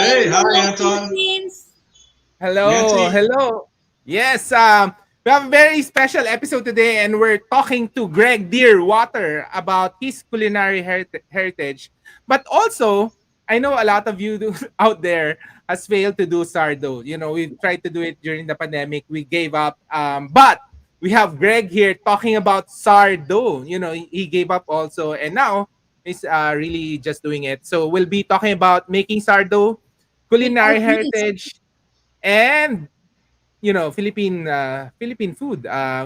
Hey, hi, Hello, Anton. Philippines. Hello, Nancy. hello. Yes, we have a very special episode today, and we're talking to Greg Dearwater about his culinary heritage. But also, I know a lot of you out there has failed to do sourdough. You know, we tried to do it during the pandemic. We gave up. But we have Greg here talking about sourdough. You know, he gave up also, and now he's really just doing it. So we'll be talking about making sourdough, Without culinary yeast. heritage, and Philippine food.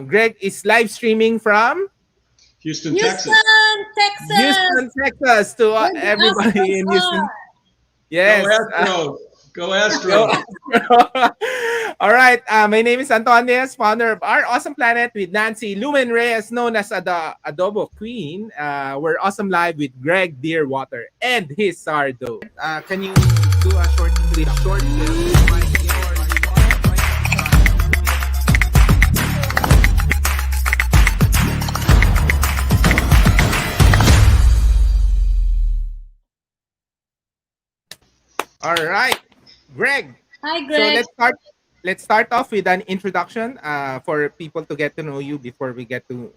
Greg is live streaming from Houston, Texas. Houston, Texas, Houston, Texas, to where the everybody Astros in Houston. are. Go Yes. Astros. Go Go. Astros. All right. My name is Antonio, founder of Our Awesome Planet with Nancy Lumen Reyes, known as the Adobo Queen. We're awesome live with Greg Dearwater and his sourdough. Can you do a short introduction? All right, Greg. Hi, So Greg. let's start off with an introduction for people to get to know you before we get to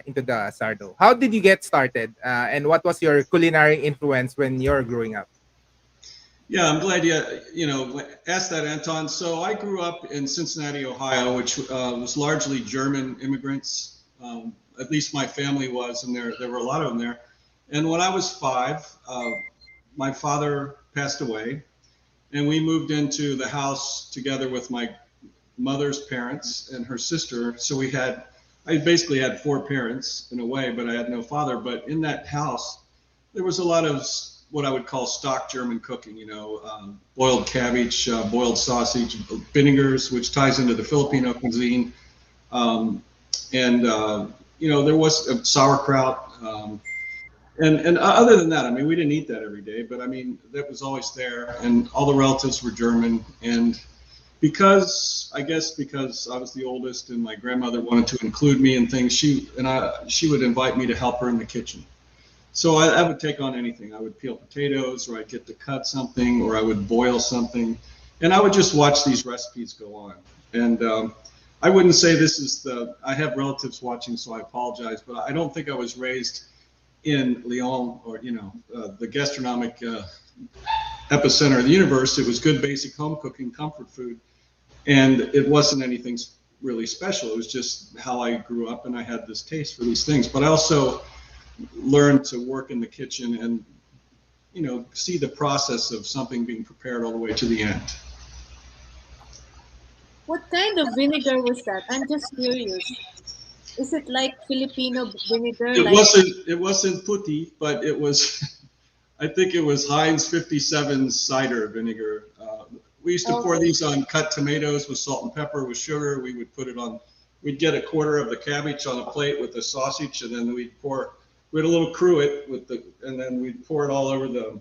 into the sardo. How did you get started, and what was your culinary influence when you're growing up? Yeah, I'm glad you asked that, Anton. So I grew up in Cincinnati, Ohio, which was largely German immigrants. At least my family was, and there were a lot of them there. And when I was 5, my father passed away, and we moved into the house together with my mother's parents and her sister. So I basically had 4 parents in a way, but I had no father. But in that house, there was a lot of what I would call stock German cooking, boiled cabbage, boiled sausage, vinegars, which ties into the Filipino cuisine. Um, and there was sauerkraut. And other than that, I mean, we didn't eat that every day, but I mean, that was always there. And all the relatives were German. And because I was the oldest and my grandmother wanted to include me in things, she would invite me to help her in the kitchen. So I would take on anything. I would peel potatoes, or I'd get to cut something, or I would boil something. And I would just watch these recipes go on. And I wouldn't say I have relatives watching, so I apologize, but I don't think I was raised in Lyon or, the gastronomic epicenter of the universe. It was good basic home cooking, comfort food. And it wasn't anything really special. It was just how I grew up, and I had this taste for these things. But I also learned to work in the kitchen and, see the process of something being prepared all the way to the end. What kind of vinegar was that? I'm just curious. Is it like Filipino vinegar? It Like, wasn't it wasn't putti, but it was I think it was Heinz 57 cider vinegar. We used to pour okay. these on cut tomatoes with salt and pepper with sugar. We would put it on. We'd get a quarter of the cabbage on a plate with the sausage, and then we had a little cruet and then we'd pour it all over the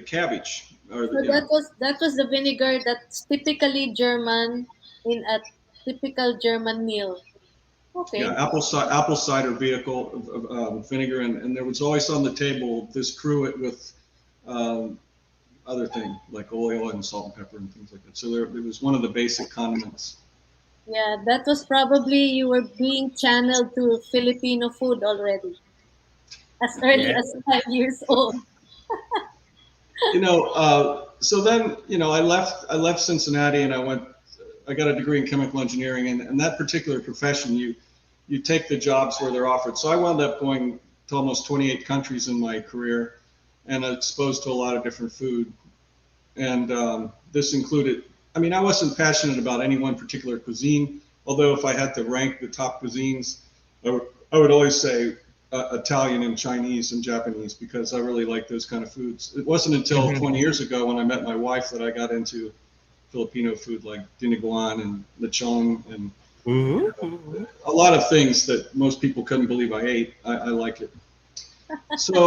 cabbage or So that was the vinegar that's typically German in a typical German meal. yeah, Okay. apple cider vehicle vinegar, and there was always on the table this cruet with um, other thing like oil and salt and pepper and things like that. So there was one of the basic condiments. Yeah, that was probably you were being channeled to Filipino food already as early Yeah. as 5 years old. So then I left Cincinnati, and I got a degree in chemical engineering, and that particular profession, you take the jobs where they're offered. So I wound up going to almost 28 countries in my career, and exposed to a lot of different food. And this included, I mean, I wasn't passionate about any one particular cuisine, although if I had to rank the top cuisines, I would always say Italian and Chinese and Japanese, because I really like those kind of foods. It wasn't until Mhm. 20 years ago when I met my wife that I got into Filipino food like dinuguan and lechon and Ooh. a lot of things that most people couldn't believe I ate. I like it. So,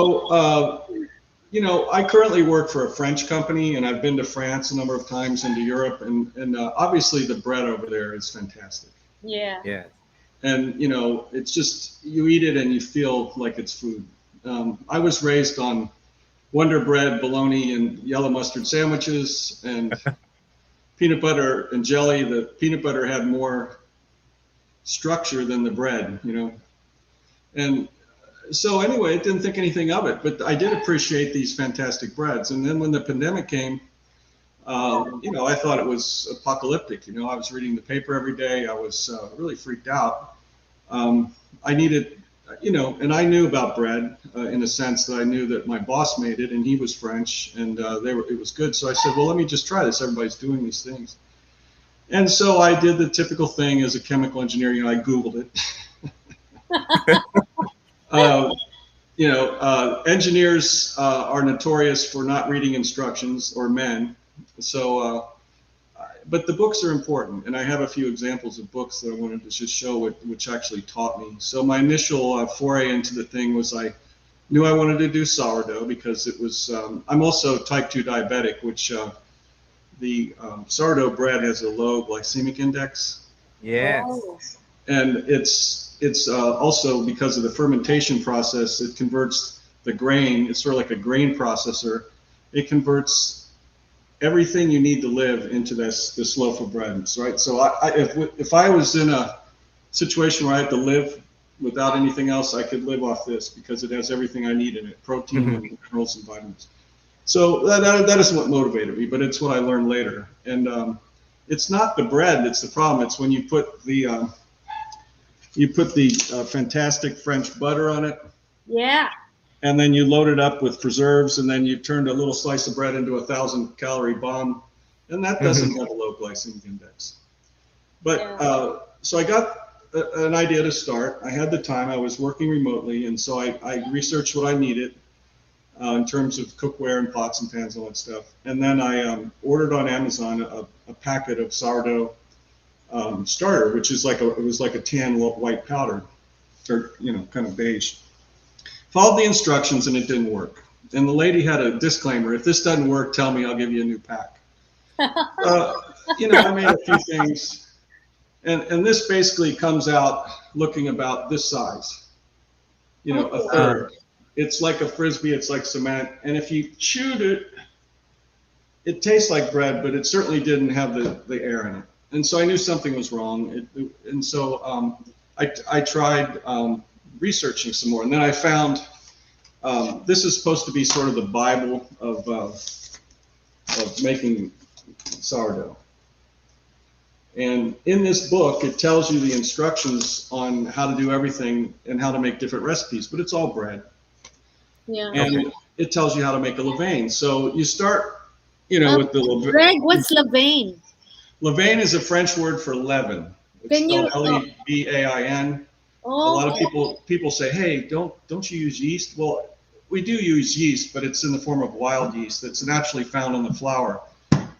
I currently work for a French company, and I've been to France a number of times, into Europe, and obviously the bread over there is fantastic. Yeah. Yes. And it's just, you eat it and you feel like it's food. I was raised on Wonder Bread, bologna, and yellow mustard sandwiches, and peanut butter and jelly. The peanut butter had more structure than the bread, you know. And so anyway, I didn't think anything of it, but I did appreciate these fantastic breads. And then when the pandemic came, you know, I thought it was apocalyptic. You know, I was reading the paper every day. I was really freaked out. I needed, you know, and I knew about bread in a sense that I knew that my boss made it, and he was French, and it was good. So I said, well, let me just try this. Everybody's doing these things. And so I did the typical thing as a chemical engineer. You know, I Googled it. You know, engineers are notorious for not reading instructions, or men. So, but the books are important, and I have a few examples of books that I wanted to just show which actually taught me. So my initial foray into the thing was I knew I wanted to do sourdough because it was, I'm also type 2 diabetic, which the sourdough bread has a low glycemic index. Yes. Oh. And it's also because of the fermentation process, it converts the grain. It's sort of like a grain processor. It converts everything you need to live into this loaf of bread, right? So if I was in a situation where I had to live without anything else, I could live off this because it has everything I need in it, protein and minerals and vitamins. So that is what motivated me, but it's what I learned later. And it's not the bread that's the problem. It's when you put the fantastic French butter on it. Yeah. And then you load it up with preserves, and then you turned a little slice of bread into a 1,000-calorie bomb, and that doesn't have a low glycemic index. But so I got an idea to start. I had the time. I was working remotely, and so I researched what I needed in terms of cookware and pots and pans and all that stuff. And then I ordered on Amazon a packet of sourdough starter, which is it was like a tan white powder, or you know, kind of beige. Followed the instructions and it didn't work. And the lady had a disclaimer: if this doesn't work, tell me, I'll give you a new pack. You know, I made a few things, and this basically comes out looking about this size. You know, a third. It's like a Frisbee, it's like cement. And if you chewed it, it tastes like bread, but it certainly didn't have the air in it. And so I knew something was wrong. And so I tried researching some more. And then I found this is supposed to be sort of the Bible of making sourdough. And in this book, it tells you the instructions on how to do everything and how to make different recipes, but it's all bread. Yeah. And it tells you how to make a levain. So you start, you know, with the levain. Greg, what's levain? Levain is a French word for leaven. It's spelled Levain. Oh. A lot of people say, hey, don't you use yeast? Well, we do use yeast, but it's in the form of wild yeast that's naturally found in the flour.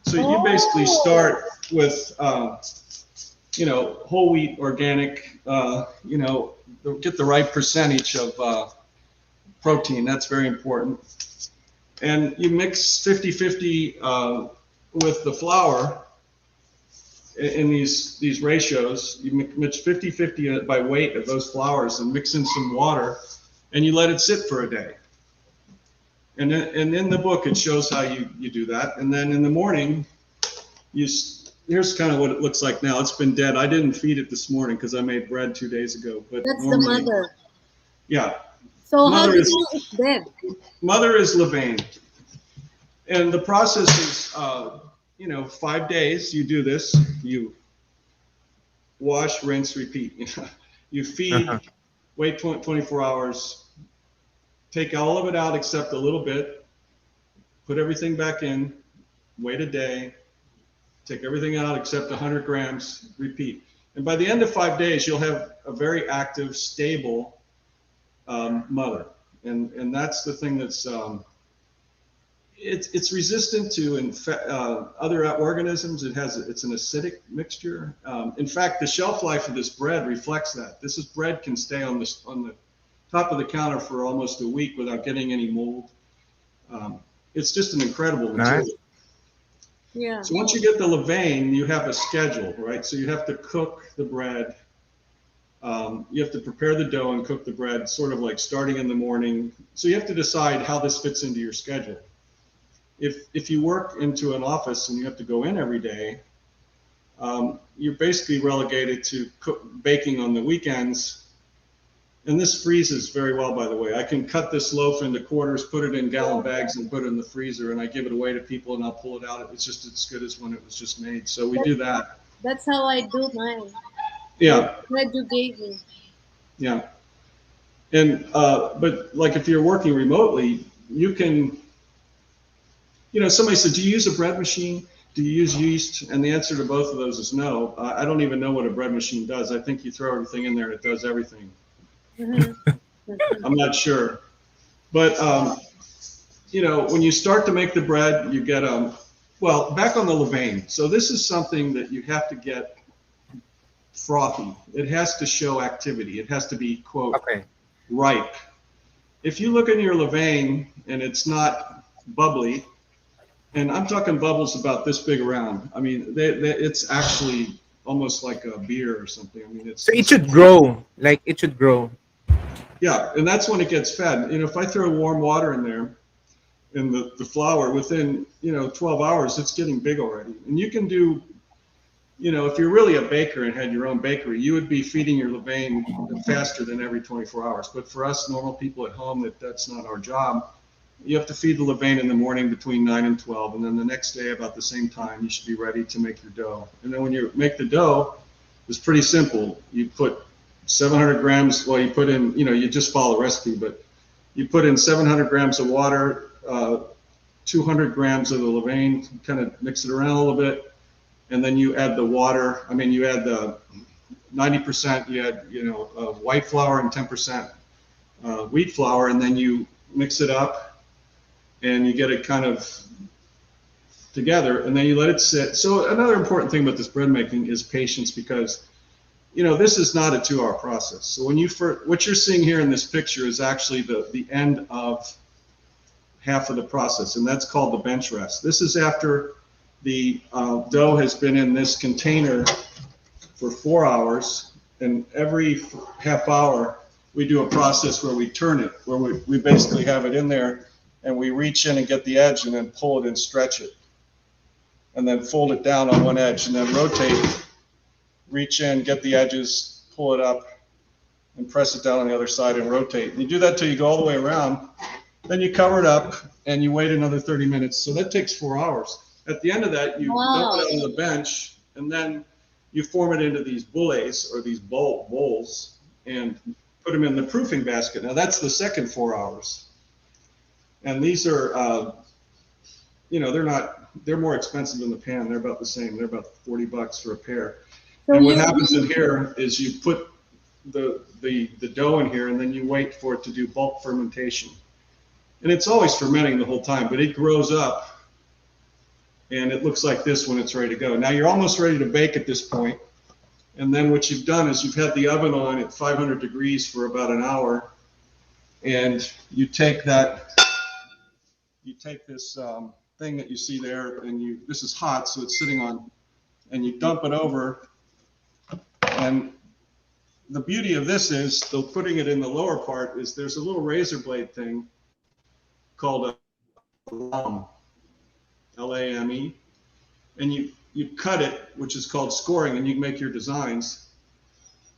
So you basically start with, you know, whole wheat, organic, you know, get the right percentage of protein. That's very important. And you mix 50-50 with the flour in these ratios. You mix 50-50 by weight of those flours and mix in some water, and you let it sit for a day. And in the book, it shows how you do that. And then in the morning, here's kind of what it looks like now. It's been dead. I didn't feed it this morning because I made bread 2 days ago. But that's the mother. Yeah. So how do you know it's dead? Mother is levain. And the process is, you know, 5 days. You do this. You wash, rinse, repeat. You feed, wait 24 hours, take all of it out except a little bit, put everything back in, wait a day, take everything out except 100 grams, repeat. And by the end of 5 days, you'll have a very active, stable mother. And that's the thing that's, it's resistant to other organisms. It's an acidic mixture. In fact, the shelf life of this bread reflects that. Bread can stay on the top of the counter for almost a week without getting any mold. It's just an incredible material. Nice. Yeah. So once you get the levain, you have a schedule, right? So you have to cook the bread You have to prepare the dough and cook the bread sort of like starting in the morning. So you have to decide how this fits into your schedule. If you work into an office and you have to go in every day, you're basically relegated to baking on the weekends. And this freezes very well, by the way. I can cut this loaf into quarters, put it in gallon bags, and put it in the freezer, and I give it away to people, and I'll pull it out. It's just as good as when it was just made. So we do that. That's how I do mine. Yeah. Bread you gave me. Yeah. And but like if you're working remotely, you can. Somebody said, "Do you use a bread machine? Do you use yeast?" And the answer to both of those is no. I don't even know what a bread machine does. I think you throw everything in there and it does everything. I'm not sure. But, when you start to make the bread, you get, well, back on the levain. So this is something that you have to get frothy. It has to show activity. It has to be, quote, ripe. If you look in your levain and it's not bubbly, and I'm talking bubbles about this big around. I mean, it's actually almost like a beer or something. I mean, so it should grow. Like it should grow. Yeah, and that's when it gets fed. If I throw warm water in there, in the flour, within 12 hours, it's getting big already. And you can do, if you're really a baker and had your own bakery, you would be feeding your levain faster than every 24 hours. But for us normal people at home, that's not our job. You have to feed the levain in the morning between 9 and 12, and then the next day about the same time, you should be ready to make your dough. And then when you make the dough, it's pretty simple. You put 700 grams, well, you put in, you just follow the recipe, but you put in 700 grams of water, 200 grams of the levain, kind of mix it around a little bit, and then you add the water. I mean, you add the 90%, you add, white flour and 10% wheat flour, and then you mix it up, and you get it kind of together, and then you let it sit. So another important thing about this bread making is patience, because this is not a 2-hour process. So when what you're seeing here in this picture is actually the end of half of the process, and that's called the bench rest. This is after the dough has been in this container for 4 hours, and every half hour we do a process where we turn it, where we basically have it in there, and we reach in and get the edge and then pull it and stretch it, and then fold it down on one edge, and then rotate it. Reach in, get the edges, pull it up, and press it down on the other side and rotate. And you do that till you go all the way around. Then you cover it up and you wait another 30 minutes. So that takes 4 hours. At the end of that, you dump it on the bench, and then you form it into these bullets or these bowls and put them in the proofing basket. Now that's the second 4 hours. And these are, they're more expensive than the pan. They're about the same. They're about $40 for a pair. And what happens in here is you put the dough in here, and then you wait for it to do bulk fermentation. And it's always fermenting the whole time, but it grows up, and it looks like this when it's ready to go. Now you're almost ready to bake at this point. And then what you've done is you've had the oven on at 500 degrees for about an hour, and you take this thing that you see there, and this is hot, so it's sitting on, and you dump it over. And the beauty of this is, though putting it in the lower part, is there's a little razor blade thing called a lame, L-A-M-E, and you cut it, which is called scoring, and you can make your designs,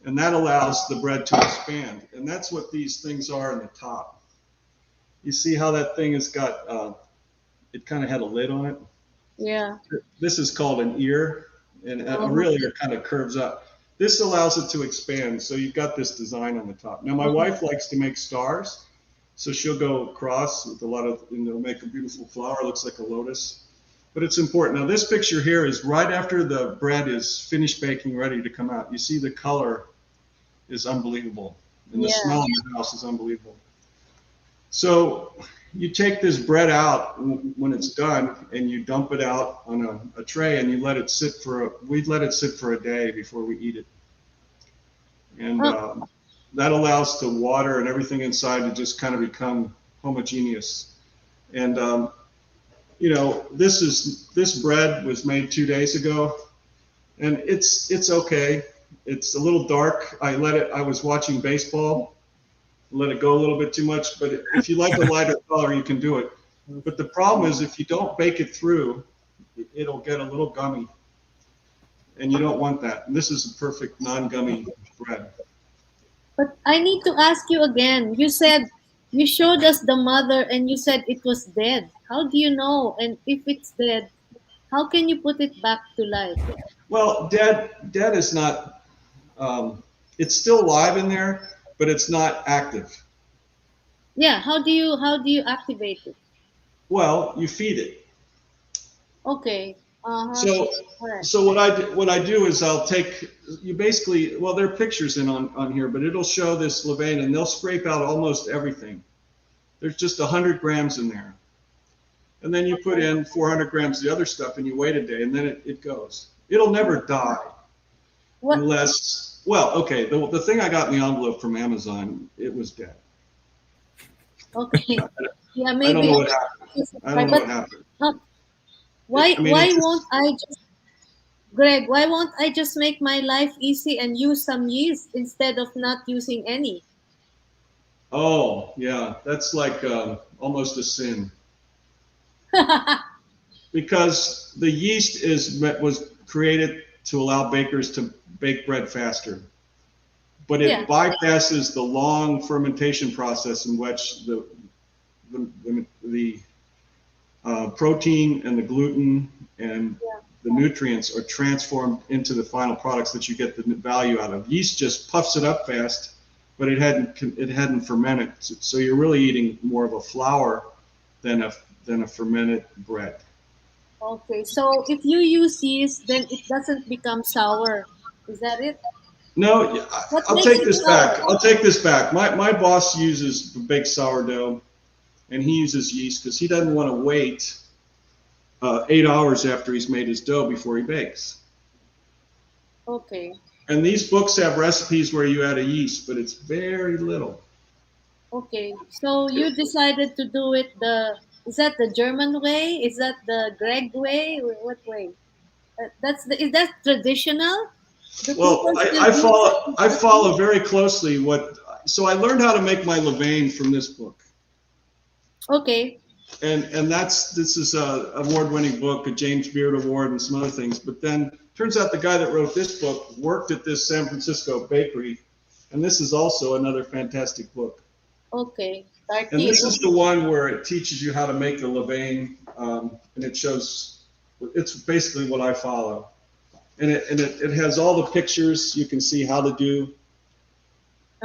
and that allows the bread to expand. And that's what these things are in the top. You see how that thing has got, it kind of had a lid on it? Yeah. This is called an ear, and really it kind of curves up. This allows it to expand, so you've got this design on the top. Now, my wife likes to make stars, so she'll go across with a lot of, make a beautiful flower, looks like a lotus. But it's important. Now, this picture here is right after the bread is finished baking, ready to come out. You see the color is unbelievable, and the smell in the house is unbelievable. So you take this bread out when it's done, and you dump it out on a tray, and you let it sit we'd let it sit for a day before we eat it. And that allows the water and everything inside to just kind of become homogeneous. And this bread was made 2 days ago, and it's okay. It's a little dark. I was watching baseball, let it go a little bit too much. But if you like a lighter color, you can do it. But the problem is if you don't bake it through, it'll get a little gummy. And you don't want that. And this is a perfect non-gummy bread. But I need to ask you again. You said you showed us the mother and you said it was dead. How do you know? And if it's dead, how can you put it back to life? Well, dead is not. It's still alive in there, but it's not active. Yeah, how do you activate it? Well, you feed it. Okay. So Correct. so what I do is I'll take you basically. Well, there are pictures on here, but it'll show this levain, and they'll scrape out almost everything. There's just 100 grams in there, and then you put in 400 grams of the other stuff, and you wait a day, and then it goes. It'll never die What? unless. Well, okay. The thing I got in the envelope from Amazon, it was dead. Okay. Yeah, I maybe. don't know what happened. I don't know what happened. uh, why I mean, why it's just, won't I just Greg, why won't I just make my life easy and use some yeast instead of not using any? oh yeah, that's like almost a sin because the yeast was created to allow bakers to bake bread faster, but it Yeah. bypasses the long fermentation process in which the protein and the gluten and Yeah. the nutrients are transformed into the final products that you get the value out of. Yeast just puffs it up fast, but it hadn't fermented. So you're really eating more of a flour than a fermented bread. Okay, so if you use yeast, then it doesn't become sour. Is that it? No, yeah, What I'll makes take it this sour? back. I'll take this back. My boss uses baked sourdough, and he uses yeast because he doesn't want to wait 8 hours after he's made his dough before he bakes. Okay, And these books have recipes where you add a yeast, but it's very little. okay. So you decided to do it is that the German way? Is that the Greg way? What way? Is that traditional? Do Well, people still I do follow I that? follow very closely so I learned how to make my levain from this book. Okay. And this is a award-winning book, a James Beard Award and some other things. But then turns out the guy that wrote this book worked at this San Francisco bakery, and this is also another fantastic book. Okay. And Tartine. this is the one where it teaches you how to make the levain, and it shows. It's basically what I follow, and it has all the pictures. You can see how to do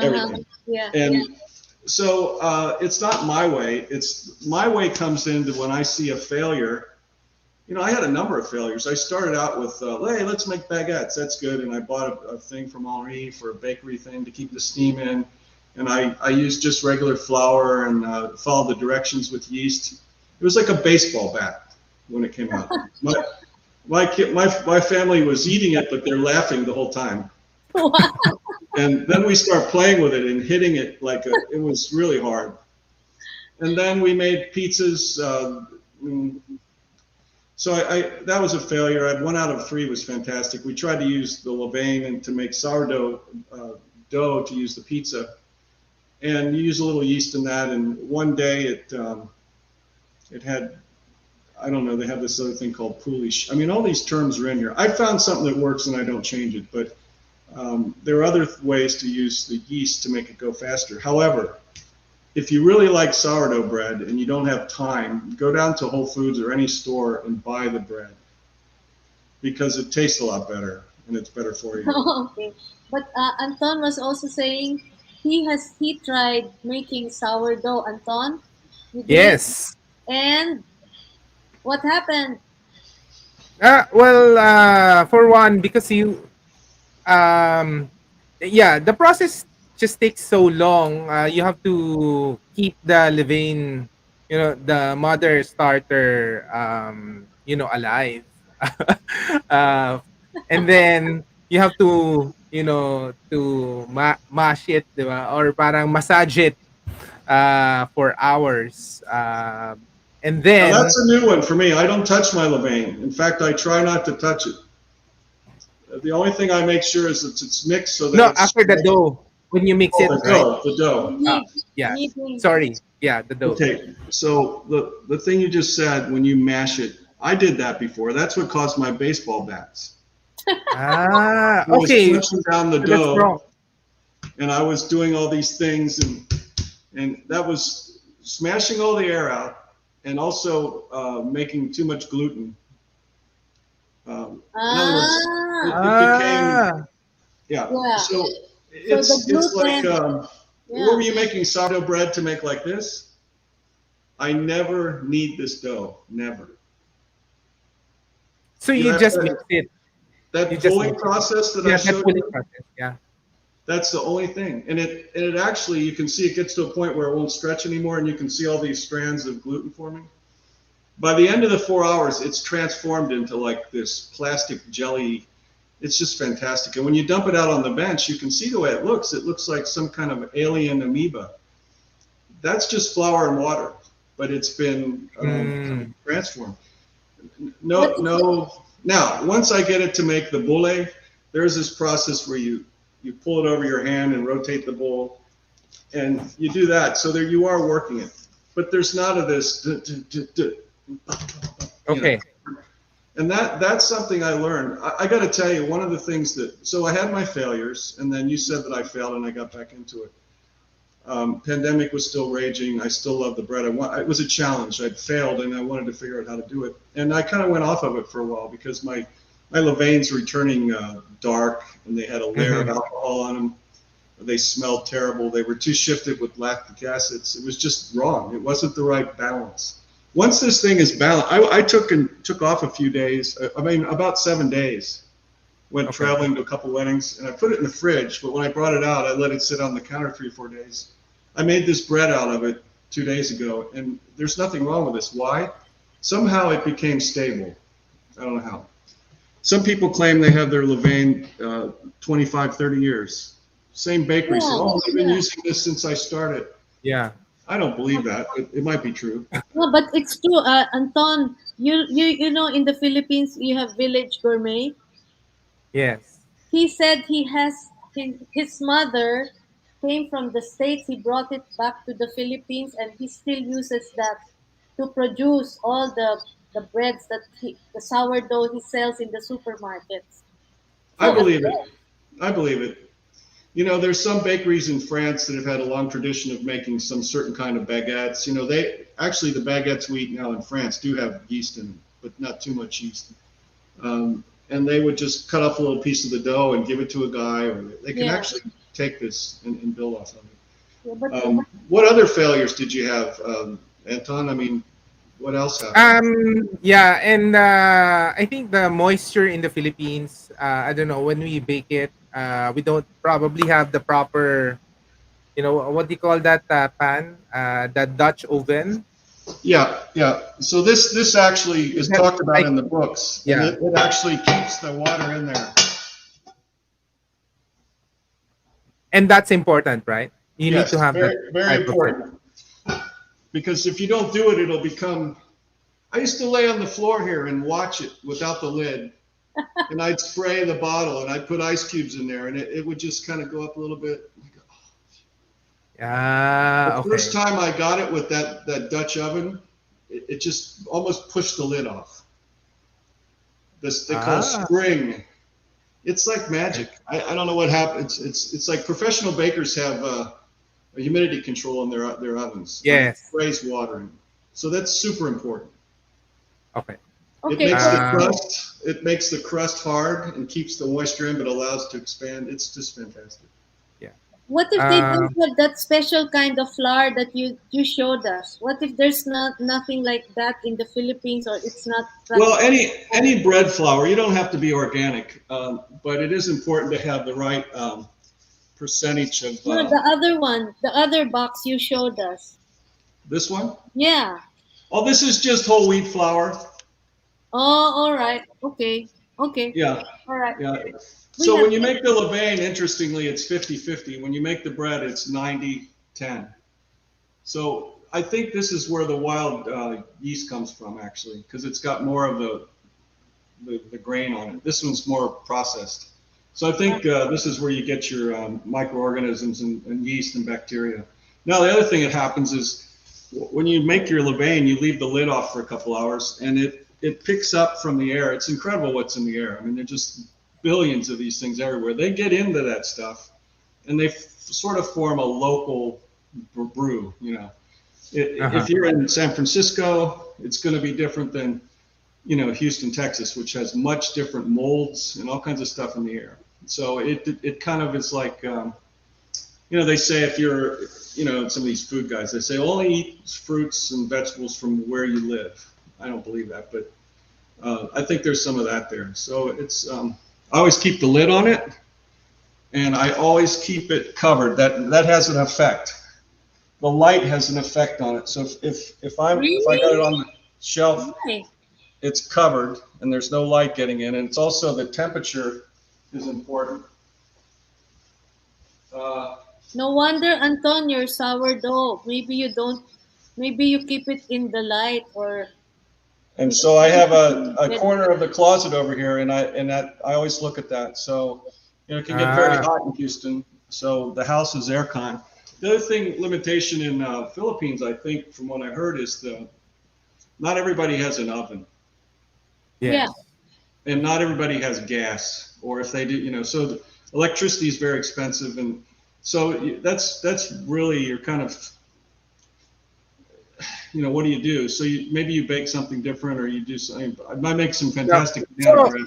everything. Yeah. And Yeah. so it's not my way. It's my way comes into when I see a failure. You know, I had a number of failures. I started out with, hey, let's make baguettes. That's good. And I bought a thing from Henri for a bakery thing to keep the steam in. And I used just regular flour and followed the directions with yeast. It was like a baseball bat when it came out. My family was eating it, but they're laughing the whole time. And then we start playing with it and hitting it it was really hard. And then we made pizzas. So that was a failure. 1 out of 3 was fantastic. We tried to use the levain and to make sourdough dough to use the pizza. And you use a little yeast in that. And one day it had, I don't know, they have this other thing called poulish. I mean, all these terms are in here. I found something that works and I don't change it. But there are other ways to use the yeast to make it go faster. However, if you really like sourdough bread and you don't have time, go down to Whole Foods or any store and buy the bread because it tastes a lot better and it's better for you. Okay. But Anton was also saying he tried making sourdough. Anton, you did, Yes. and what happened? Well, for one, because yeah, the process just takes so long. You have to keep the levain, the mother starter, alive. uh, and then you have to, mash it, diba? Or parang massage it for hours. And Now then, that's a new one for me. I don't touch my levain. In fact, I try not to touch it. The only thing I make sure is that it's mixed so that No, it's after the dough, when you mix it, the right? dough, the dough. Ah, yeah. Kneading. Sorry. Yeah, the dough. Okay, so the thing you just said, when you mash it, I did that before. That's what caused my baseball bats. Ah, I was okay. pushing down the So that's wrong. dough, and I was doing all these things, and that was smashing all the air out, and also making too much gluten. In other words, it became Ah, yeah. Yeah. So So it's like yeah. what were you making sourdough bread to make like this? I never knead this dough, never. so You you know, just mix it. You that just pulling mix it. process that I Yeah, that showed pulling you, process. Yeah. that's the only thing. And it actually, you can see it gets to a point where it won't stretch anymore, and you can see all these strands of gluten forming. By the end of the 4 hours, it's transformed into like this plastic jelly. It's just fantastic. And when you dump it out on the bench, you can see the way it looks. It looks like some kind of alien amoeba. That's just flour and water, but it's been Mm. transformed. No. Now, once I get it to make the boule, there's this process where you pull it over your hand and rotate the bowl, and you do that. So there you are working it, but there's none of this. Okay. And that's something I learned. I got to tell you, one of the things so I had my failures, and then you said that I failed, and I got back into it. Pandemic was still raging. I still love the bread. It was a challenge. I'd failed, and I wanted to figure out how to do it. And I kind of went off of it for a while because my levains were turning dark, and they had a layer of alcohol on them. They smelled terrible. They were too shifted with lactic acids. It was just wrong. It wasn't the right balance. Once this thing is balanced, I took off a few days. I mean, about 7 days. Went traveling to a couple weddings, and I put it in the fridge. But when I brought it out, I let it sit on the counter 3 or 4 days. I made this bread out of it 2 days ago, and there's nothing wrong with this. Why? Somehow it became stable. I don't know how. Some people claim they have their levain 25, 30 years. Same bakery say, oh, I've been using this since I started. Yeah. I don't believe that. It might be true. No, but it's true. Anton, you know, in the Philippines, you have Village Gourmet. Yes. He said his mother came from the States. He brought it back to the Philippines, and he still uses that to produce all the breads the sourdough he sells in the supermarkets. I So believe it. I believe it. You know, there's some bakeries in France that have had a long tradition of making some certain kind of baguettes. You know, the baguettes we eat now in France do have yeast in them, but not too much yeast. And they would just cut off a little piece of the dough and give it to a guy, or they can actually take this and build off of it. Yeah, but What other failures did you have, Anton? I mean, what else happened? Yeah, and I think the moisture in the Philippines, I don't know, when we bake it, we don't probably have the proper, what do you call that pan? The Dutch oven. Yeah. So this actually is talked about in the books. Yeah. And it actually keeps the water in there. And that's important, right? You need to have very, that very type of important. Because if you don't do it, it'll become. I used to lay on the floor here and watch it without the lid, and I'd spray the bottle and I'd put ice cubes in there, and it would just kind of go up a little bit. The first time I got it with that Dutch oven, it just almost pushed the lid off. This they call spring. It's like magic. I don't know what happens. It's like professional bakers have a humidity control in their ovens. Yes. It sprays water in. So that's super important. Okay. It makes the crust. It makes the crust hard and keeps the moisture in, but allows it to expand. It's just fantastic. Yeah. what if they don't have that special kind of flour that you showed us? What if there's nothing like that in the Philippines, or it's not? Well, any bread flour. You don't have to be organic, but it is important to have the right percentage of. No, the other one, the other box you showed us. This one? Yeah. Oh, this is just whole wheat flour. Oh, all right. Okay. Yeah. All right. Yeah. So when you make the levain, interestingly, it's 50-50. When you make the bread, it's 90-10. So I think this is where the wild yeast comes from, actually, because it's got more of the grain on it. This one's more processed. So I think this is where you get your microorganisms and yeast and bacteria. Now, the other thing that happens is when you make your levain, you leave the lid off for a couple hours, and it picks up from the air. It's incredible what's in the air. I mean, there's just billions of these things everywhere. They get into that stuff, and they sort of form a local brew. You know, if you're in San Francisco, it's going to be different than, you know, Houston, Texas, which has much different molds and all kinds of stuff in the air. So it kind of is like, you know, they say if you're, you know, some of these food guys, they say only eat fruits and vegetables from where you live. I don't believe that, but I think there's some of that there. So it's, I always keep the lid on it, and I always keep it covered. That has an effect. The light has an effect on it. So if I got it on the shelf, it's covered and there's no light getting in, and it's also the temperature is important. No wonder, Anton, your sourdough. Maybe you keep it in the light, or. And so I have a corner of the closet over here, and I always look at that. So, you know, it can get very hot in Houston. So the house is aircon. The other thing, limitation in Philippines, I think, from what I heard, is not everybody has an oven. Yeah. And not everybody has gas, or if they do, you know, so the electricity is very expensive, and so that's really your kind of, you know, what do you do? So maybe you bake something different, or you do something. I might make some fantastic banana bread.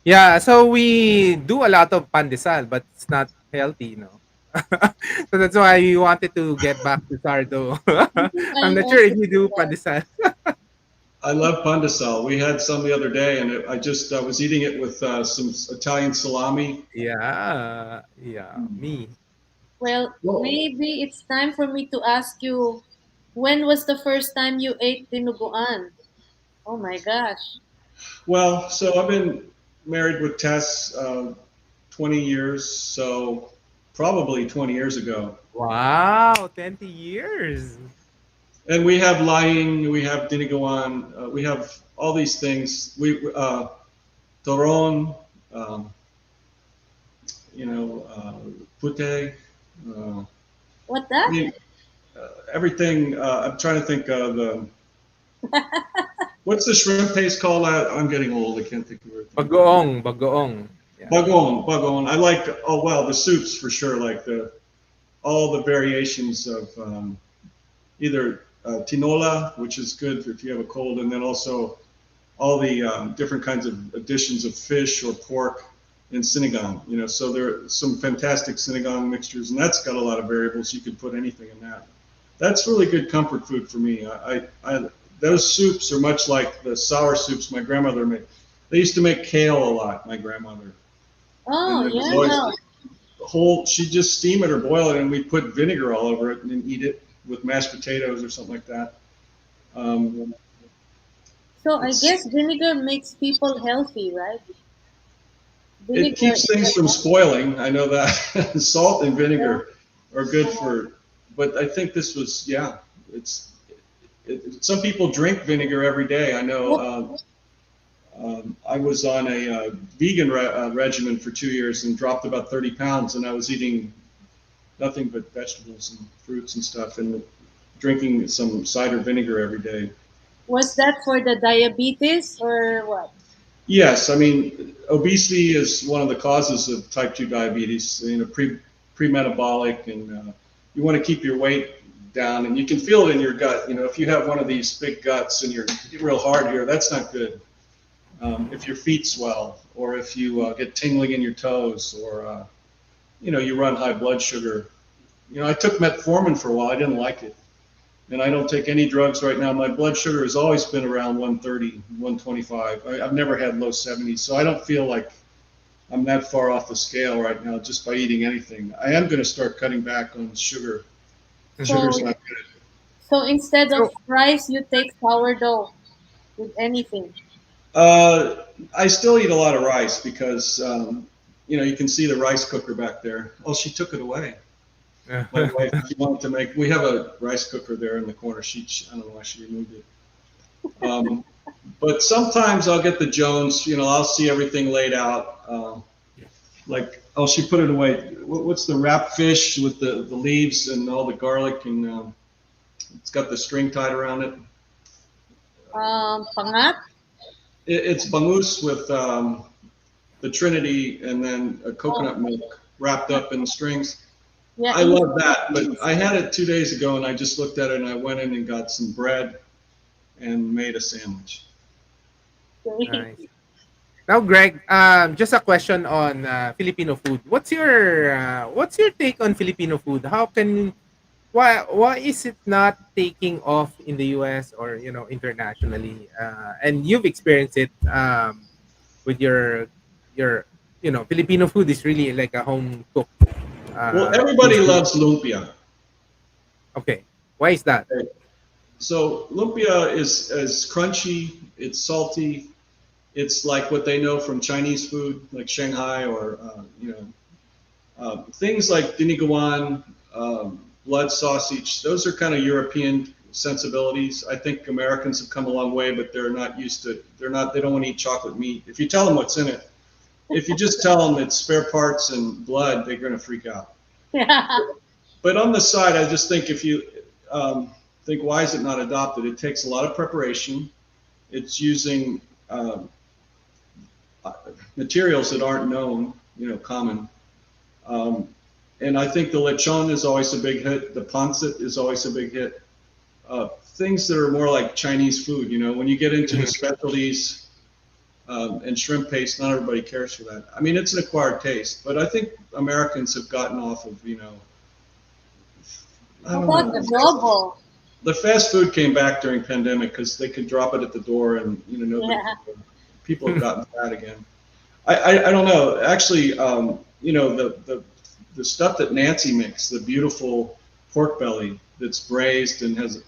Yeah, so we do a lot of pandesal, but it's not healthy, you know. So that's why we wanted to get back to sourdough. I'm not sure if you do pandesal. I love pandesal. We had some the other day, and I was eating it with some Italian salami. Yeah, me. Well, maybe it's time for me to ask you, when was the first time you ate dinuguan? Oh my gosh. Well, so I've been married with Tess 20 years, so probably 20 years ago. Wow, 20 years. And we have laing, we have dinuguan, we have all these things. We toron, you know, pute. What that? I mean, everything. I'm trying to think of what's the shrimp paste called? I'm getting old. I can't think of it. Bagoong. Yeah. Bagoong. I like. Oh well, the soups for sure. Like all the variations of either tinola, which is good if you have a cold, and then also all the different kinds of additions of fish or pork in sinigang. You know, so there are some fantastic sinigang mixtures, and that's got a lot of variables. You can put anything in that. That's really good comfort food for me. Those soups are much like the sour soups my grandmother made. They used to make kale a lot, my grandmother. Oh, yeah. She'd just steam it or boil it, and we'd put vinegar all over it and then eat it with mashed potatoes or something like that. So I guess vinegar makes people healthy, right? It keeps things from spoiling. I know that. Salt and vinegar are good for, but I think this was, some people drink vinegar every day. I know I was on a vegan regimen for 2 years and dropped about 30 pounds, and I was eating nothing but vegetables and fruits and stuff, and drinking some cider vinegar every day. Was that for the diabetes or what? Yes, I mean, obesity is one of the causes of type 2 diabetes, you know, pre-metabolic, and you want to keep your weight down, and you can feel it in your gut. You know, if you have one of these big guts and you're real hard here, that's not good. If your feet swell, or if you get tingling in your toes, or, you know, you run high blood sugar. You know, I took metformin for a while. I didn't like it. And I don't take any drugs right now. My blood sugar has always been around 130, 125. I've never had low 70s, so I don't feel like I'm that far off the scale right now just by eating anything. I am going to start cutting back on sugar. Sugar's not good. So instead of rice, you take sourdough with anything? I still eat a lot of rice because, you know, you can see the rice cooker back there. Oh, she took it away. My wife, she wanted to make. We have a rice cooker there in the corner. I don't know why she removed it. But sometimes I'll get the Jones. I'll see everything laid out. Like, oh, she put it away. What's the wrapped fish with the leaves and all the garlic, and it's got the string tied around it. Pangat? It's bangus with the Trinity and then a coconut milk wrapped up in strings. Yeah, I love that, but I had it 2 days ago and I just looked at it and I went in and got some bread and made a sandwich. Nice. Now, Greg, just a question on Filipino food. What's your take on Filipino food? Why is it not taking off in the US or internationally? And you've experienced it with your Filipino food is really like a home cooked. Well, everybody loves lumpia. Okay, why is that? So lumpia is crunchy, it's salty, it's like what they know from Chinese food, like Shanghai or things like dinigawan, blood sausage. Those are kind of European sensibilities. I think Americans have come a long way, but they're not used to. They don't want to eat chocolate meat. If you tell them what's in it, if you just tell them it's spare parts and blood, they're going to freak out. Yeah. But on the side, I just think if you think why is it not adopted? It takes a lot of preparation. It's using materials that aren't known, common. And I think the lechon is always a big hit. The pancit is always a big hit. Things that are more like Chinese food, when you get into the specialties and shrimp paste, not everybody cares for that. I mean, it's an acquired taste, but I think Americans have gotten off of, I don't know. Adobo? The fast food came back during pandemic because they could drop it at the door and, people have gotten fat again. I don't know. Actually, the stuff that Nancy makes, the beautiful pork belly that's braised and has,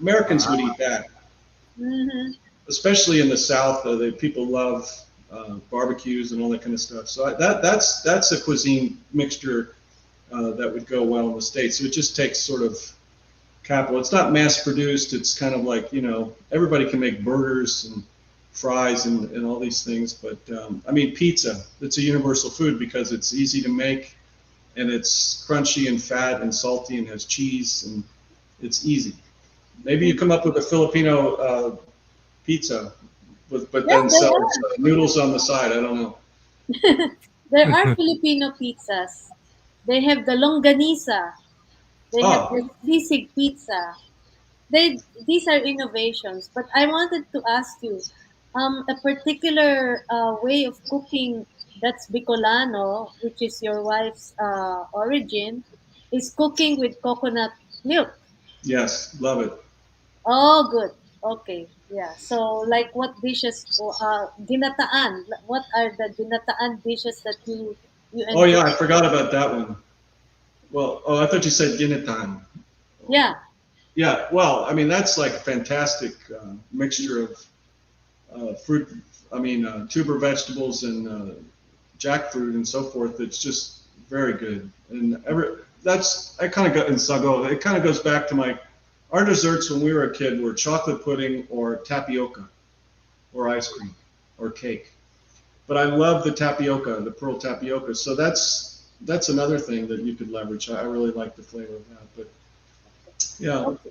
Americans would eat that. Mm-hmm. Especially in the South, people love barbecues and all that kind of stuff. So that's a cuisine mixture that would go well in the States. So it just takes sort of capital. It's not mass produced. It's kind of like, everybody can make burgers and fries and all these things. But I mean, pizza, it's a universal food because it's easy to make and it's crunchy and fat and salty and has cheese and it's easy. Maybe you come up with a Filipino pizza, but then sell noodles on the side. I don't know. There are Filipino pizzas. They have the longanisa. They have the sisig pizza. These are innovations. But I wanted to ask you, a particular way of cooking that's Bicolano, which is your wife's origin, is cooking with coconut milk. Yes, love it. Oh, good. Okay. Yeah. So, like, what dishes? Ginataan. What are the ginataan dishes that you Oh yeah, enjoy? I forgot about that one. Well, I thought you said ginitan. Yeah. Yeah, well, I mean that's like a fantastic mixture of fruit. I mean tuber vegetables and jackfruit and so forth. It's just very good. And I kind of got in sago. It kind of goes back to our desserts when we were a kid were chocolate pudding or tapioca or ice cream or cake. But I love the tapioca, the pearl tapioca. So that's another thing that you could leverage. I really like the flavor of that. But yeah. Okay.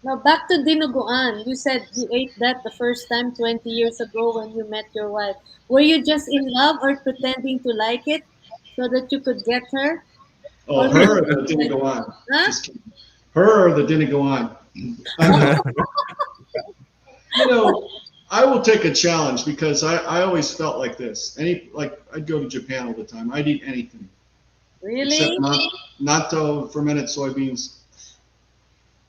Now back to dinuguan. You said you ate that the first time 20 years ago when you met your wife. Were you just in love or pretending to like it so that you could get her? Oh, Or her or the dinigawan? Huh? Just kidding. Her or the dinigawan? I will take a challenge because I always felt like this. I'd go to Japan all the time. I'd eat anything. Really? Except natto, fermented soybeans.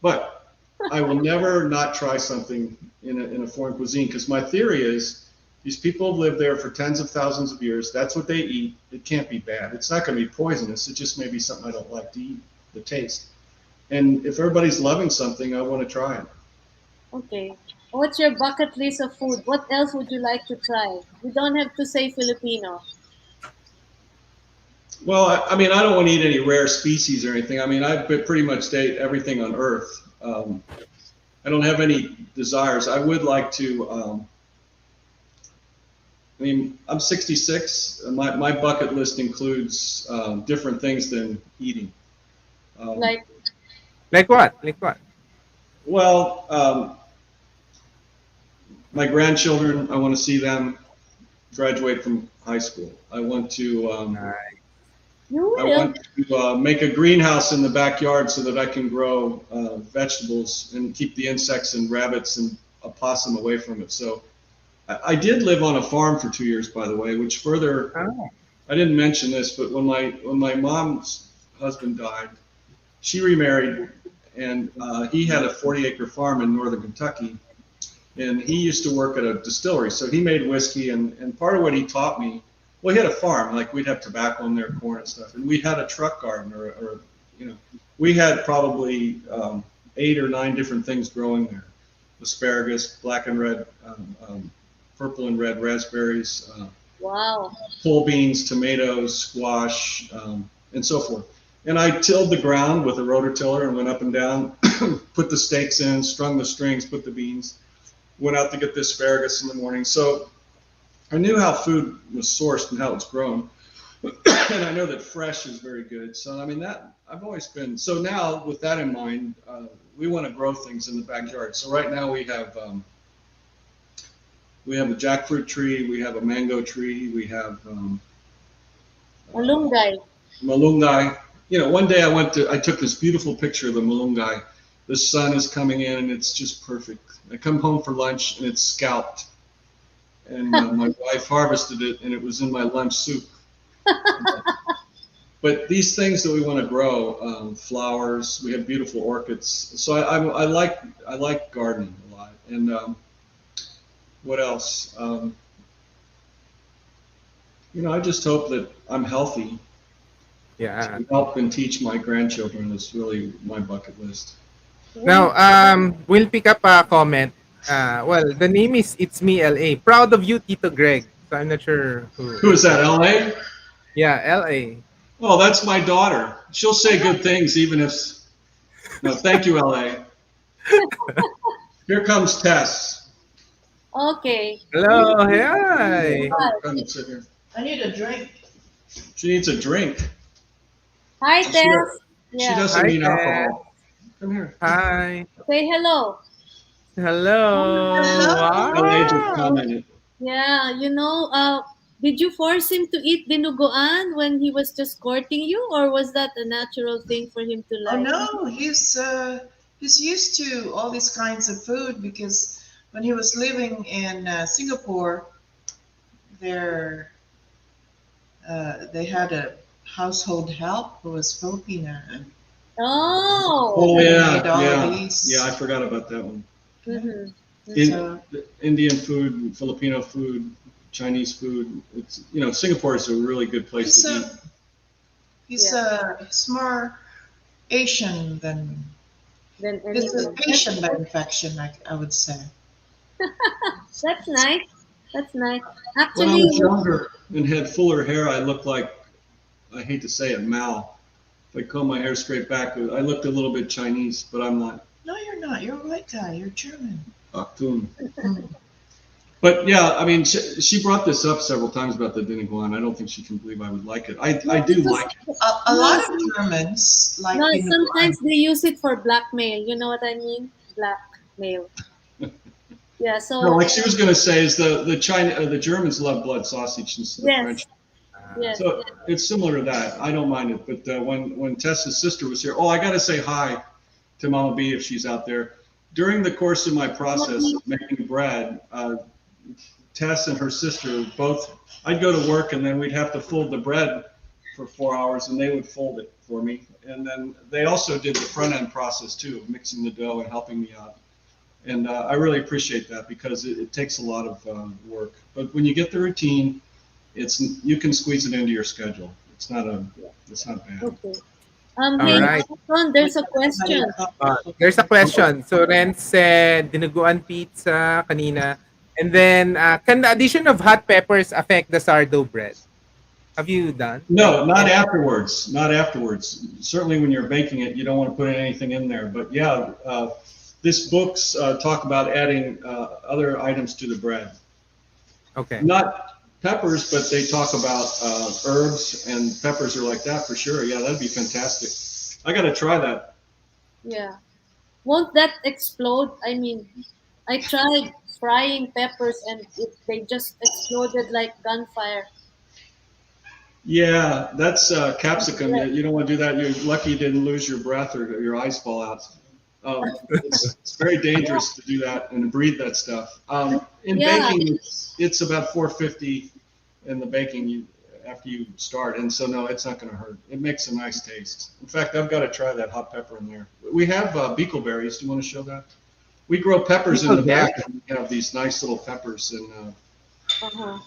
But I will never not try something in a foreign cuisine because my theory is these people have lived there for tens of thousands of years. That's what they eat. It can't be bad. It's not going to be poisonous. It just may be something I don't like to eat, the taste. And if everybody's loving something, I want to try it. Okay. What's your bucket list of food? What else would you like to try? You don't have to say Filipino. Well, I mean, I don't want to eat any rare species or anything. I mean, I've pretty much ate everything on Earth. I don't have any desires. I would like to. I mean, I'm 66. And my bucket list includes different things than eating. Like, Like what? Like what? Well, my grandchildren, I want to see them graduate from high school. I want to. you I will. want to make a greenhouse in the backyard so that I can grow vegetables and keep the insects and rabbits and opossum away from it. So I did live on a farm for 2 years, by the way, which further, I didn't mention this, but when my mom's husband died, she remarried, and he had a 40-acre farm in northern Kentucky, and he used to work at a distillery. So he made whiskey, and part of what he taught me, well, he had a farm, like we'd have tobacco in there, corn and stuff, and we had a truck garden, or we had probably 8 or 9 different things growing there: asparagus, black and red, purple and red raspberries, Wow. pole beans, tomatoes, squash, and so forth. And I tilled the ground with a rototiller and went up and down, put the stakes in, strung the strings, put the beans, went out to get the asparagus in the morning. So I knew how food was sourced and how it's grown. And I know that fresh is very good. So, I mean, that I've always been. So now, with that in mind, we want to grow things in the backyard. So right now we have a jackfruit tree, we have a mango tree, we have Malunggay. malunggay. One day I took this beautiful picture of the malunggay. The sun is coming in and it's just perfect. I come home for lunch and it's scalped. And my wife harvested it and it was in my lunch soup. But these things that we want to grow, flowers, we have beautiful orchids. So I like gardening a lot. And what else? I just hope that I'm healthy. Yeah. To help and teach my grandchildren is really my bucket list. Now, we'll pick up a comment. Well, the name is It's Me LA. Proud of you, Tito Greg. So I'm not sure who. Who is that, LA? Yeah, LA. Oh, that's my daughter. She'll say good things even if. No, thank you, LA. Here comes Tess. Okay. Hello, hi. Come and sit here. I need a drink. She needs a drink. Hi, She- Tess. She Yeah. doesn't Hi, need Tess. alcohol. Come here. Hi. Say hello. Hello. LA just Wow. commented. Yeah, did you force him to eat dinuguan when he was just courting you, or was that a natural thing for him to Oh like? no, he's used to all these kinds of food because when he was living in Singapore, there they had a household help who was Filipina and Oh. Oh yeah, made all yeah, these. yeah. I forgot about that one. Mhm. So, Indian food, Filipino food, Chinese food. It's Singapore is a really good place he's to eat. he's more Asian than Then he's anything. Asian by infection, I would say. That's nice. That's nice. When I Actually, was younger and had fuller hair, I looked like, I hate to say it, Mao. If I comb my hair straight back, I looked a little bit Chinese, but I'm not. No, you're not. You're a white guy. You're German. Akun. But yeah, I mean, she brought this up several times about the dinuguan. I don't think she can believe I would like it. I do because- like it. A lot of Germans like no, dinuguan. sometimes they use it for blackmail. You know what I mean? Blackmail. Yeah. So. No, like she was going to say, is the Germans love blood sausage instead of Yes. French. Yes. So it's similar to that. I don't mind it. But when Tessa's sister was here, I got to say hi to Mama B if she's out there. During the course of my process of making bread, Tess and her sister both, I'd go to work and then we'd have to fold the bread for 4 hours and they would fold it for me. And then they also did the front end process too, mixing the dough and helping me out. And I really appreciate that because it takes a lot of work. But when you get the routine, you can squeeze it into your schedule. It's not bad. Okay. All Hey, right. Anton, there's a question. There's a question. So Ren said dinuguan pizza kanina. And then can the addition of hot peppers affect the sourdough bread? Have you done? No, not afterwards. Not afterwards. Certainly when you're baking it, you don't want to put anything in there. But yeah, this books talk about adding other items to the bread. Okay. Not peppers, but they talk about herbs, and peppers are like that for sure. Yeah, that'd be fantastic. I got to try that. Yeah. Won't that explode? I mean, I tried frying peppers and they just exploded like gunfire. Yeah, that's capsicum. You don't want to do that. You're lucky you didn't lose your breath or your eyes fall out. It's very dangerous to do that and breathe that stuff. In Yeah. baking, it's about 450 in the baking after you start, and so no, it's not going to hurt. It makes a nice taste. In fact, I've got to try that hot pepper in there. We have beetleberries. Do you want to show that? We grow peppers in the back, and we have these nice little peppers, and Uh-huh.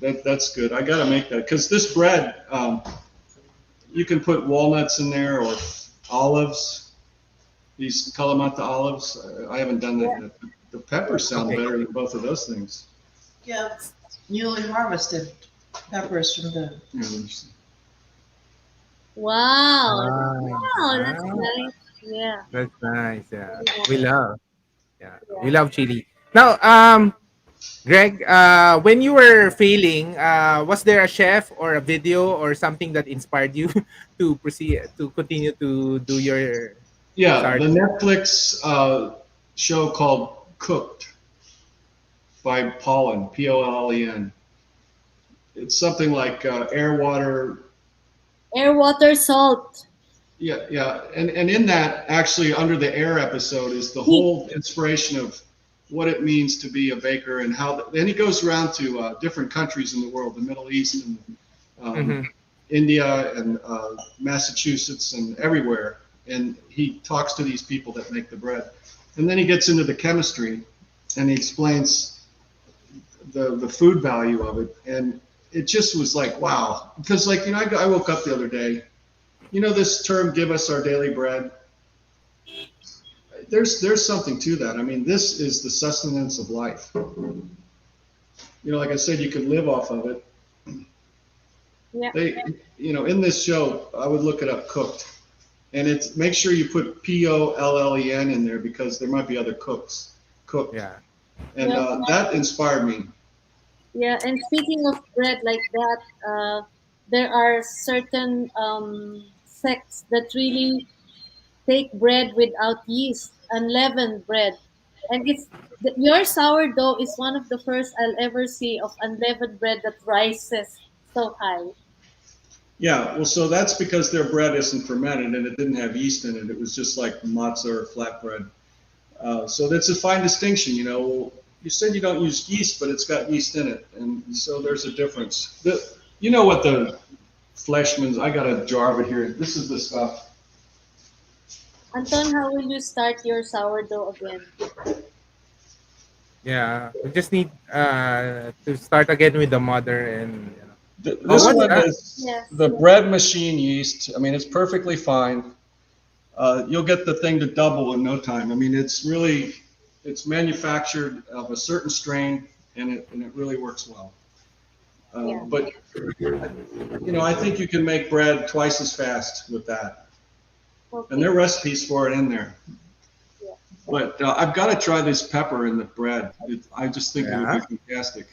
that's good. I got to make that because this bread, you can put walnuts in there or olives. These Kalamata olives. I haven't done that yet. The peppers sound better than both of those things. Yeah, newly harvested peppers from the. Wow. Ah, Wow, that's wow. nice. Yeah. That's nice. Yeah. Yeah. We love. Yeah. Yeah. We love chili. Now, Greg, when you were failing, was there a chef or a video or something that inspired you to proceed to continue to do your Yeah, the sourdough? Netflix show called Cooked by Pollen, Pollen. It's something like air, water. Air, water, salt. Yeah, yeah. And in that, actually, under the air episode is the Heat. whole inspiration of what it means to be a baker and how. Then he goes around to different countries in the world, the Middle East and Mm-hmm. India and Massachusetts and everywhere. And he talks to these people that make the bread. And then he gets into the chemistry and he explains the food value of it. And it just was like, wow. Because, like, you know, I woke up the other day. You know, this term, give us our daily bread. There's something to that. I mean, this is the sustenance of life. You know, like I said, you can live off of it. Yeah. You know, in this show, I would look it up, Cooked. And it's make sure you put Pollen in there because there might be other cooks. Cooked. Yeah. And Yeah. that inspired me. Yeah. And speaking of bread like that, there are certain sects that really take bread without yeast, unleavened bread. And your sourdough is one of the first I'll ever see of unleavened bread that rises so high. Yeah, well, so that's because their bread isn't fermented and it didn't have yeast in it. It was just like matzah or flatbread. So that's a fine distinction, you know. Well, you said you don't use yeast, but it's got yeast in it, and so there's a difference. You know what the Fleshman's? I got a jar of it here. This is the stuff. Anton, how will you start your sourdough again? Yeah. We just need to start again with the mother and This what's one that? is Yes. the bread machine yeast. I mean, it's perfectly fine. You'll get the thing to double in no time. I mean, it's manufactured of a certain strain, and it really works well. Yeah. But you know, I think you can make bread twice as fast with that, Okay. and there are recipes for it in there. Yeah. But I've got to try this pepper in the bread. I just think it Yeah. would be fantastic.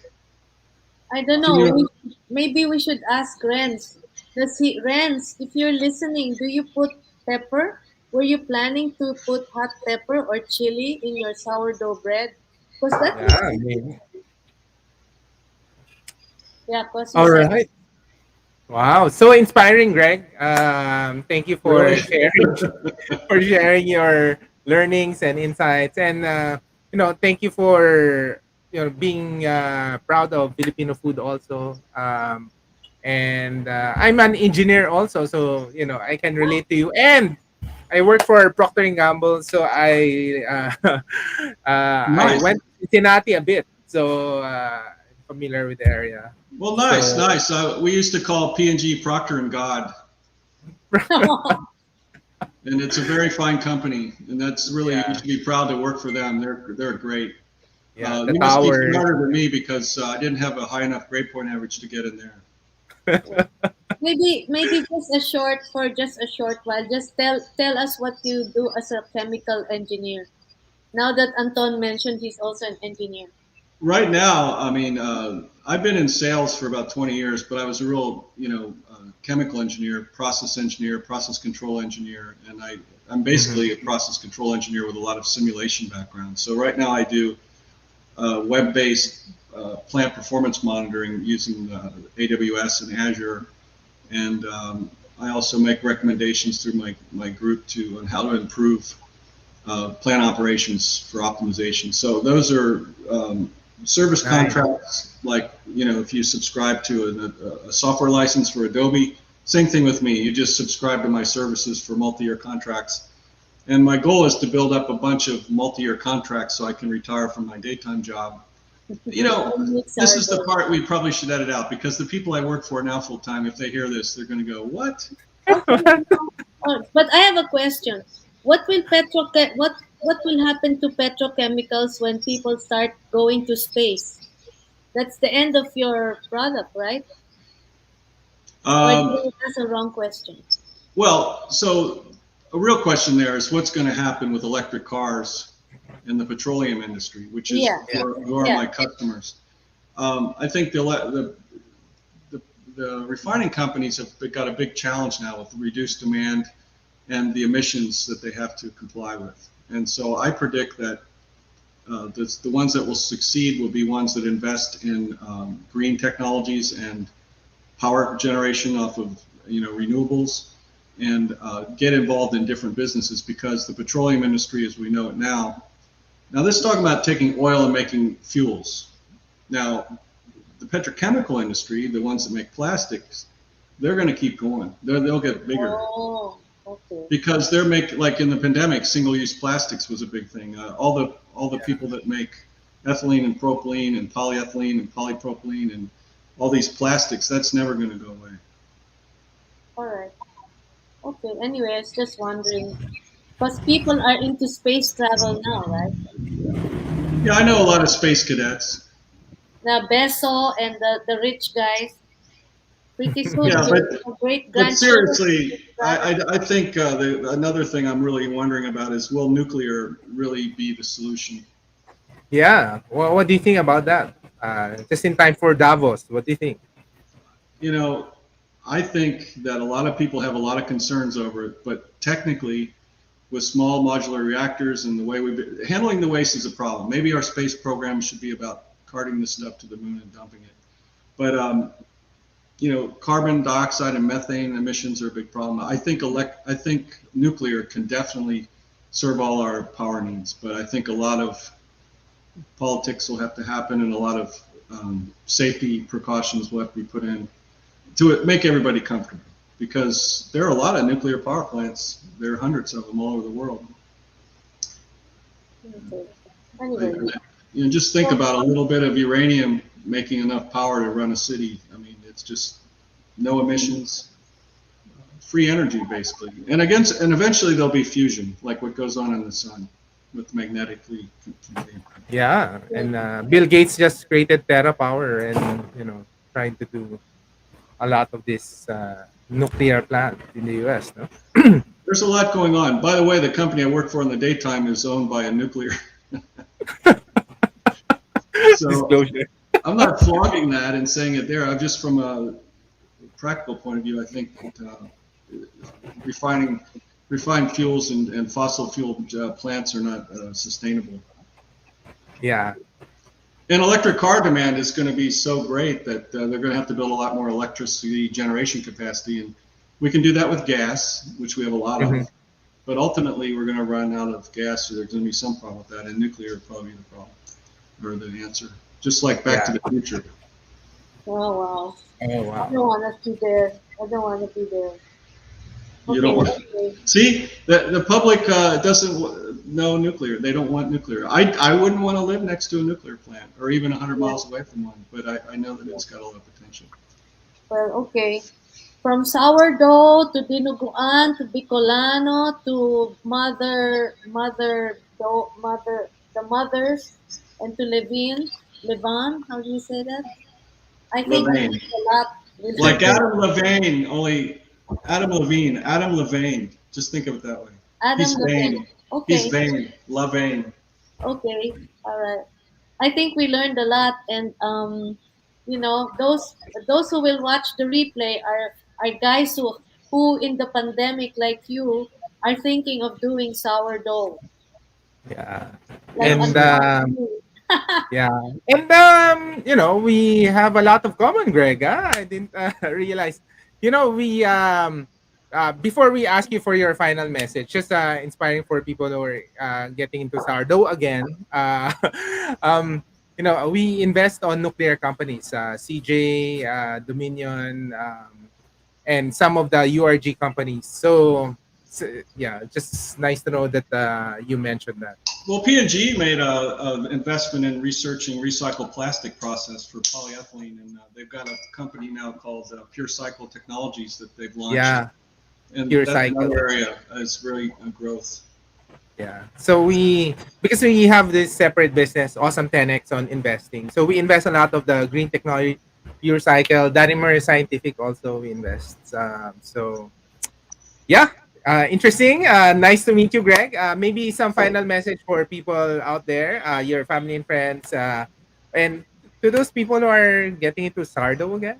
I don't Can know. you- Maybe we should ask Renz. Renz, if you're listening, do you put pepper? Were you planning to put hot pepper or chili in your sourdough bread? Because that Yeah, is, I mean, yeah, because you all said, right. Wow, so inspiring, Greg. Thank you for Really? sharing your learnings and insights, and thank you for being proud of Filipino food also. And I'm an engineer also, so I can relate to you. And I work for Procter and Gamble, so I Nice. went to Cincinnati a bit, so I'm familiar with the area. Well, nice, So- nice. We used to call P&G Procter and God, and it's a very fine company, and that's really Yeah. you should be proud to work for them. They're great. Yeah, the You must be tower. smarter than me because I didn't have a high enough grade point average to get in there. maybe just a short while. Just tell us what you do as a chemical engineer. Now that Anton mentioned he's also an engineer. Right now, I mean, I've been in sales for about 20 years, but I was a real, chemical engineer, process control engineer, and I'm basically a process control engineer with a lot of simulation background. So right now I do web-based plant performance monitoring using AWS and Azure, and I also make recommendations through my group on how to improve plant operations for optimization. So those are service contracts, like, if you subscribe to a software license for Adobe, same thing with me. You just subscribe to my services for multi-year contracts. And my goal is to build up a bunch of multi-year contracts so I can retire from my daytime job. This is the part we probably should edit out, because the people I work for now full-time, if they hear this, they're going to go, what? But I have a question. What will what will happen to petrochemicals when people start going to space? That's the end of your product, right? Or that's a wrong question. Well, so a real question there is what's going to happen with electric cars in the petroleum industry, which is who are my customers. I think the refining companies have got a big challenge now with the reduced demand and the emissions that they have to comply with. And so I predict that the ones that will succeed will be ones that invest in green technologies and power generation off of renewables, and get involved in different businesses, because the petroleum industry as we know it now this is talking about taking oil and making fuels. Now the petrochemical industry, the ones that make plastics, they're going to keep going. They'll get bigger. Oh, okay. Because they're like in the pandemic, single-use plastics was a big thing. All the people that make ethylene and propylene and polyethylene and polypropylene and all these plastics, that's never going to go away. All right. Okay. Anyway, I was just wondering, because people are into space travel now, right? Yeah, I know a lot of space cadets. The Beso and the rich guys. Pretty soon, Yeah, but seriously, I I think another thing I'm really wondering about is, will nuclear really be the solution? Yeah. Well, what do you think about that? Just in time for Davos. What do you think? I think that a lot of people have a lot of concerns over it, but technically, with small modular reactors and the way handling the waste is a problem. Maybe our space program should be about carting this stuff to the moon and dumping it. But carbon dioxide and methane emissions are a big problem. I think nuclear can definitely serve all our power needs, but I think a lot of politics will have to happen, and a lot of safety precautions will have to be put in to make everybody comfortable, because there are a lot of nuclear power plants. There are hundreds of them all over the world. Okay. Anyway. Just think about a little bit of uranium making enough power to run a city. I mean, it's just no emissions, free energy basically. And eventually there'll be fusion, like what goes on in the sun with magnetically. Yeah, and Bill Gates just created TerraPower, and trying to do a lot of this nuclear plant in the US. No? There's a lot going on. By the way, the company I work for in the daytime is owned by a nuclear. So Disclosure. I'm not flogging that and saying it there. I'm just, from a practical point of view, I think that refined fuels and fossil fuel plants are not sustainable. Yeah. And electric car demand is going to be so great that they're going to have to build a lot more electricity generation capacity. And we can do that with gas, which we have a lot of. But ultimately, we're going to run out of gas, so there's going to be some problem with that. And nuclear will probably be the problem, or the answer. Just like Back to the Future. Oh, wow. Oh, wow. I don't want to be there. I don't want to be there. You don't want. See, the public doesn't know nuclear. They don't want nuclear. I wouldn't want to live next to a nuclear plant, or even 100 miles away from one. But I know that it's got a lot of potential. Well, okay. From sourdough to dinuguan to bicolano to the mothers, and to Levan. How do you say that? I think Levain. a lot. Like Adam Levine. Just think of it that way. Adam He's vain. Levine. Okay. He's vain. Levain. Okay, all right. I think we learned a lot, and those who will watch the replay are guys who in the pandemic like you are thinking of doing sourdough, Yeah. like Yes, And sir. yeah. And we have a lot of common, Greg. I didn't realize. We before we ask you for your final message, just inspiring for people who are getting into sourdough again. We invest on nuclear companies, CJ, Dominion, and some of the URG companies. Yeah, just nice to know that you mentioned that. Well, P&G made a investment in researching recycled plastic process for polyethylene, and they've got a company now called Pure Cycle Technologies that they've launched, Yeah, and pure that's cycle. another area that's really a growth. Yeah. So because we have this separate business, Awesome 10x on investing. So we invest a lot of the green technology, pure cycle, Danimer Scientific also we invest. So yeah, interesting. Nice to meet you, Greg. Maybe some final message for people out there, your family and friends, and to those people who are getting into sourdough again.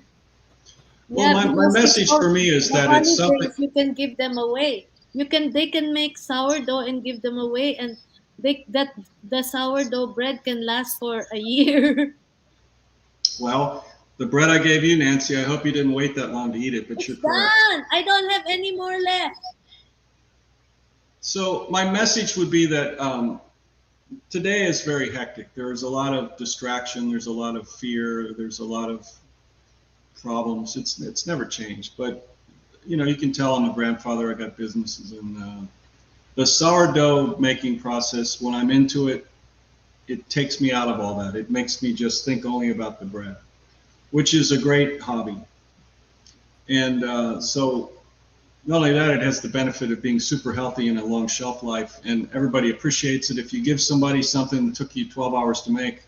Well, Yeah, my because it's message all for me is the that it's something. holidays. You can give them away. They can make sourdough and give them away, and the sourdough bread can last for a year. Well, the bread I gave you, Nancy, I hope you didn't wait that long to eat it, but It's you're correct. done. I don't have any more left. So my message would be that today is very hectic. There's a lot of distraction. There's a lot of fear. There's a lot of problems. It's never changed. But you can tell I'm a grandfather. I got businesses, and the sourdough making process. When I'm into it, it takes me out of all that. It makes me just think only about the bread, which is a great hobby. And so not only that, it has the benefit of being super healthy and a long shelf life, and everybody appreciates it. If you give somebody something that took you 12 hours to make,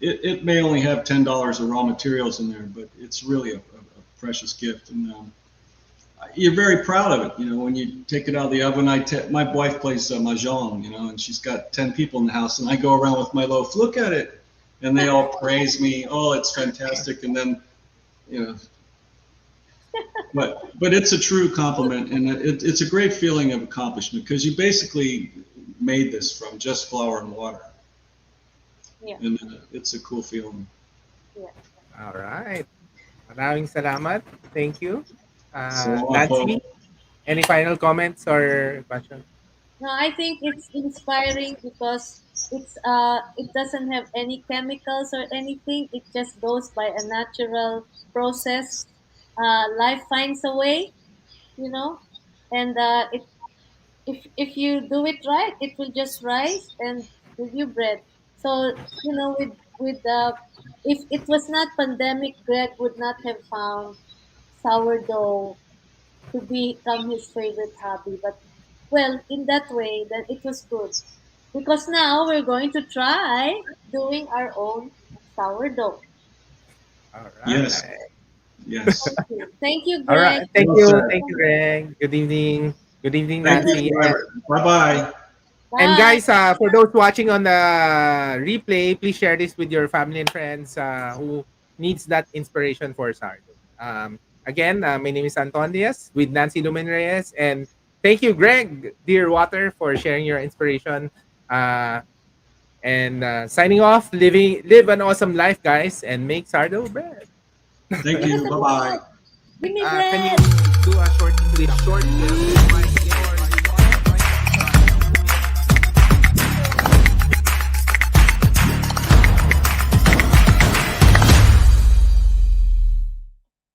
it may only have $10 of raw materials in there, but it's really a precious gift. And you're very proud of it. When you take it out of the oven, my wife plays mahjong, and she's got 10 people in the house, and I go around with my loaf, look at it, and they all praise me. Oh, it's fantastic. And then, you know, but it's a true compliment, and it's a great feeling of accomplishment because you basically made this from just flour and water. Yeah. And it's a cool feeling. Yeah. All right. Maraming salamat. Thank you. Salamat po. Nancy, any final comments or questions? No, I think it's inspiring because it doesn't have any chemicals or anything. It just goes by a natural process. Life finds a way, and if you do it right, it will just rise and give you bread. So with if it was not pandemic, Greg would not have found sourdough to become his favorite hobby. But well, in that way, that it was good because now we're going to try doing our own sourdough. All Yes, right. yes. Thank you, All Greg. right. Thank Well you. said. Thank you, Greg. Good evening. Good evening, Thank you Nancy. forever. Bye-bye. And Bye. guys, for those watching on the replay, please share this with your family and friends who needs that inspiration for sourdough. Again, my name is Anton Diaz with Nancy Lumen Reyes, and thank you, Greg Dearwater, for sharing your inspiration. And signing off, live an awesome life, guys, and make sourdough bread. Thank Give us you. a Bye-bye. bread. Give me Can you bread. do a short English? Short English.